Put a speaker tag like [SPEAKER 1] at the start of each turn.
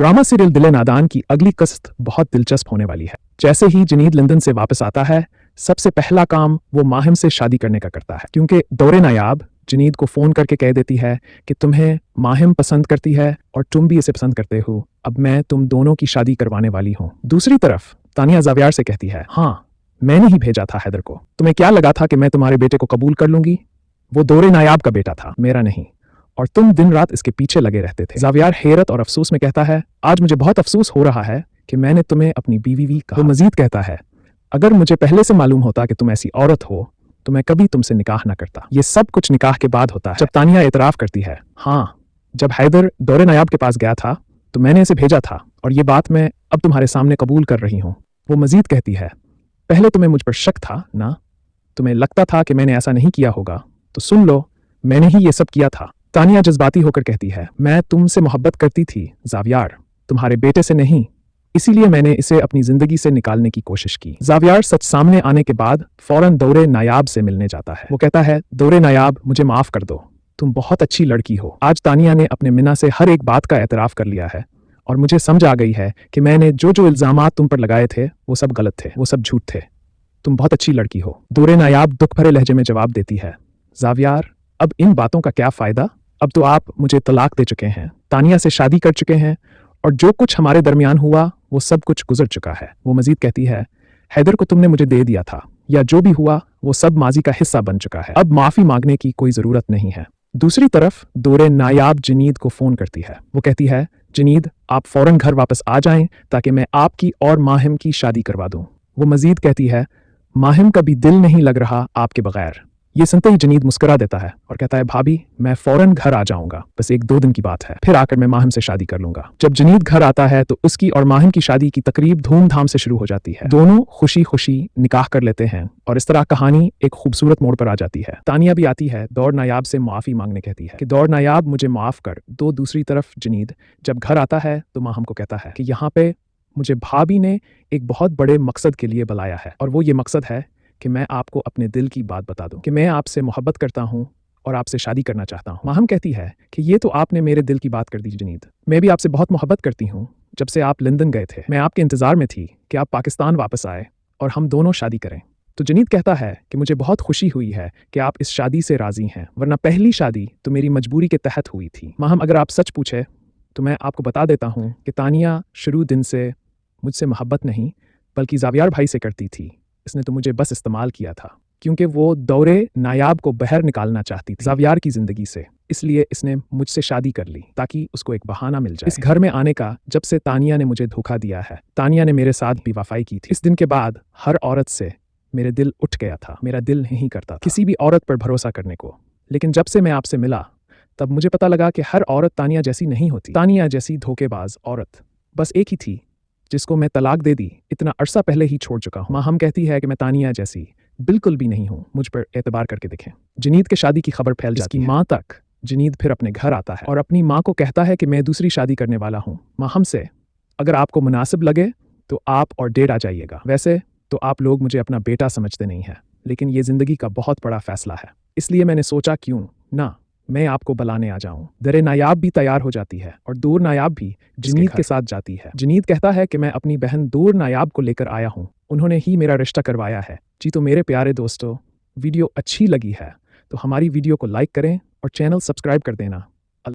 [SPEAKER 1] Drama serial दिल नादान की अगली किस्त बहुत दिलचस्प होने वाली है। जैसे ही जनीद लंदन से वापस आता है, सबसे पहला काम वो माहिम से शादी करने का करता है, क्योंकि दौरे नायाब जनीद को फोन करके कह देती है कि तुम्हें माहिम पसंद करती है और तुम भी इसे पसंद करते हो। अब मैं तुम दोनों की शादी करवाने वाली हूँ। दूसरी तरफ तानिया ज़ावियार से कहती है, हाँ मैंने ही भेजा था हैदर को। तुम्हें क्या लगा था कि मैं तुम्हारे बेटे को कबूल कर लूंगी? वो दौरे नायाब का बेटा था, मेरा नहीं, और तुम दिन रात इसके पीछे लगे रहते थे। ज़ावियार हैरत और अफसोस में कहता है, आज मुझे बहुत अफसोस हो रहा है कि मैंने तुम्हें अपनी बीवी कहा। वो मजीद कहता है, अगर मुझे पहले से मालूम होता कि तुम ऐसी औरत हो तो मैं कभी तुमसे निकाह ना करता। ये सब कुछ निकाह के बाद होता है, जब तानिया एतराफ़ करती है, हाँ जब हैदर दौरे नायाब के पास गया था तो मैंने इसे भेजा था और ये बात मैं अब तुम्हारे सामने कबूल कर रही हूँ। वो मजीद कहती है, पहले तुम्हें मुझ पर शक था ना, तुम्हें लगता था कि मैंने ऐसा नहीं किया होगा, तो सुन लो मैंने ही ये सब किया था। तानिया जज्बाती होकर कहती है, मैं तुमसे मोहब्बत करती थी ज़ावियार, तुम्हारे बेटे से नहीं, इसीलिए मैंने इसे अपनी जिंदगी से निकालने की कोशिश की। ज़ावियार सच सामने आने के बाद फौरन दौरे नायाब से मिलने जाता है। वो कहता है, दौरे नायाब मुझे माफ कर दो, तुम बहुत अच्छी लड़की हो। आज तानिया ने अपने मिना से हर एक बात का एतराफ़ कर लिया है और मुझे समझ आ गई है कि मैंने जो जो इल्ज़ामात तुम पर लगाए थे वो सब गलत थे, वो सब झूठ थे। तुम बहुत अच्छी लड़की हो। दौरे नायाब दुख भरे लहजे में जवाब देती है, ज़ावियार अब इन बातों का क्या फ़ायदा? अब तो आप मुझे तलाक दे चुके हैं, तानिया से शादी कर चुके हैं और जो कुछ हमारे दरमियान हुआ वो सब कुछ गुजर चुका है। वो मजीद कहती है, हैदर को तुमने मुझे दे दिया था, या जो भी हुआ वो सब माजी का हिस्सा बन चुका है, अब माफ़ी मांगने की कोई ज़रूरत नहीं है। दूसरी तरफ दौरे नायाब जनीद को फ़ोन करती है। वो कहती है, जनीद आप फ़ौरन घर वापस आ जाएं ताकि मैं आपकी और माहिम की शादी करवा दूं। वो मजीद कहती है, माहिम का भी दिल नहीं लग रहा आपके बगैर। ये सुनते ही जनीद मुस्कुरा देता है और कहता है, भाभी मैं फौरन घर आ जाऊंगा, बस 1-2 दिन की बात है, फिर आकर मैं माहिम से शादी कर लूंगा। जब जनीद घर आता है तो उसकी और माहिम की शादी की तकरीब धूमधाम से शुरू हो जाती है। दोनों खुशी खुशी निकाह कर लेते हैं और इस तरह कहानी एक खूबसूरत मोड़ पर आ जाती है। तानिया भी आती है, दौर नायाब से माफ़ी मांगने कहती है कि दौर नायाब मुझे माफ़ कर दो। दूसरी तरफ जनीद जब घर आता है तो माहिम को कहता है कि यहाँ पे मुझे भाभी ने एक बहुत बड़े मकसद के लिए बुलाया है, और वो ये मकसद है कि मैं आपको अपने दिल की बात बता दूं कि मैं आपसे मोहब्बत करता हूं और आपसे शादी करना चाहता हूं। माहिम कहती है कि ये तो आपने मेरे दिल की बात कर दी जनीद, मैं भी आपसे बहुत मोहब्बत करती हूं। जब से आप लंदन गए थे मैं आपके इंतज़ार में थी कि आप पाकिस्तान वापस आए और हम दोनों शादी करें। तो जनीद कहता है कि मुझे बहुत खुशी हुई है कि आप इस शादी से राज़ी हैं, वरना पहली शादी तो मेरी मजबूरी के तहत हुई थी। माहिम अगर आप सच पूछे तो मैं आपको बता देता हूँ कि तानिया शुरू दिन से मुझसे मोहब्बत नहीं बल्कि ज़ावियार भाई से करती थी। इसने तो मुझे बस इस्तेमाल किया था, क्योंकि वो दौरे नायाब को बाहर निकालना चाहती थी ज़ावियार की ज़िंदगी से, इसलिए इसने मुझसे शादी कर ली ताकि उसको एक बहाना मिल जाए इस घर में आने का। जब से तानिया ने मुझे धोखा दिया है, तानिया ने मेरे साथ बेवफाई की थी। इस दिन के बाद हर औरत से मेरे दिल उठ गया था, मेरा दिल नहीं करता किसी भी औरत पर भरोसा करने को। लेकिन जब से मैं आपसे मिला तब मुझे पता लगा कि हर औरत तानिया जैसी नहीं होती। तानिया जैसी धोखेबाज औरत बस एक ही थी जिसको मैं तलाक दे दी, इतना अरसा पहले ही छोड़ चुका हूँ। माहिम कहती है कि मैं तानिया जैसी बिल्कुल भी नहीं हूँ, मुझ पर एतबार करके देखें। जनीद के शादी की खबर फैल जाती है माँ तक। जनीद फिर अपने घर आता है और अपनी माँ को कहता है कि मैं दूसरी शादी करने वाला हूँ। माहिम से, अगर आपको मुनासिब लगे तो आप और डेढ़ आ जाइएगा, वैसे तो आप लोग मुझे अपना बेटा समझते नहीं हैं, लेकिन ये ज़िंदगी का बहुत बड़ा फैसला है, इसलिए मैंने सोचा क्यों ना मैं आपको बुलाने आ जाऊं। दरे नायाब भी तैयार हो जाती है और दूर नायाब भी जनीद के साथ जाती है। जनीद कहता है कि मैं अपनी बहन दूर नायाब को लेकर आया हूं, उन्होंने ही मेरा रिश्ता करवाया है। जी तो मेरे प्यारे दोस्तों, वीडियो अच्छी लगी है तो हमारी वीडियो को लाइक करें और चैनल सब्सक्राइब कर देना।